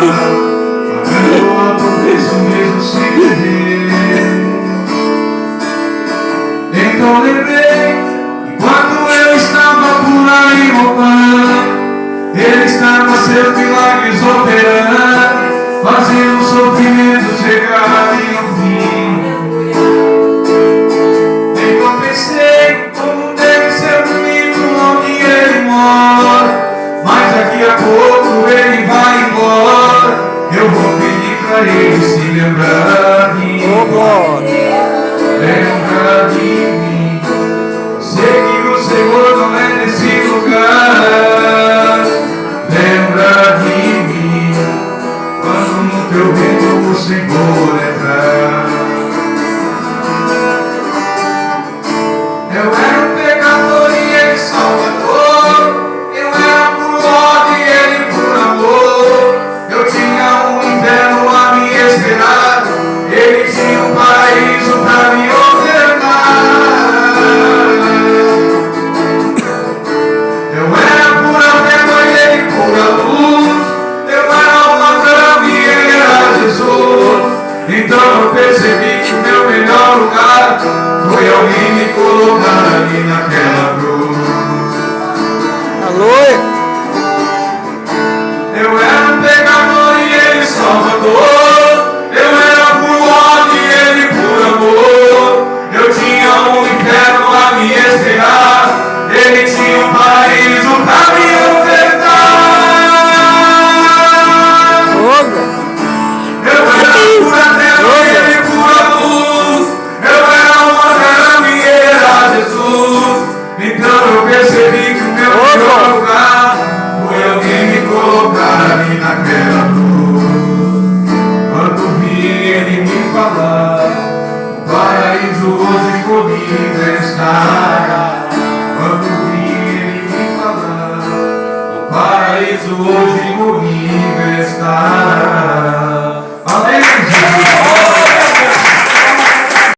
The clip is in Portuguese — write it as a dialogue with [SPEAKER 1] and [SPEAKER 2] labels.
[SPEAKER 1] a pobreza mesmo sem viver. Então lembrei, enquanto eu estava por aí roubando, Ele estava seus milagres operando, fazendo o sofrimento chegar em um fim. Então pensei, como deve ser bonito onde Ele mora, mas daqui a pouco Ele vai embora. Eu vou pedir pra Ele se lembrar de mim. Lembra de mim. Sei que o Senhor não é nesse lugar. Lembra de mim. Quando no teu reino o Senhor entrar. Eu era um pecador e Ele salvador. Eu era por ódio e Ele por amor. Eu tinha um inferno a me esperar. Ele tinha um paraíso pra me ofertar. Eu era pura treva e Ele pura luz. Eu era um ladrão e Ele era Jesus. Então eu percebi que o meu melhor lugar foi alguém me colocar ali naquela cruz.
[SPEAKER 2] Alô?
[SPEAKER 1] Eu era um pecador e Ele salvador. Eu era por ódio e Ele por amor. Eu tinha um inferno a me esperar. Ele tinha um paraíso pra me ofertar. Eu era pura treva e Ele pura luz. Eu era um ladrão e Ele era Jesus. Então eu percebi que o meu melhor lugar foi alguém me colocar ali naquela cruz. Quando vi Ele me falar, o paraíso hoje comigo está. Quando vi Ele me falar, o paraíso hoje comigo está. Amém, Jesus.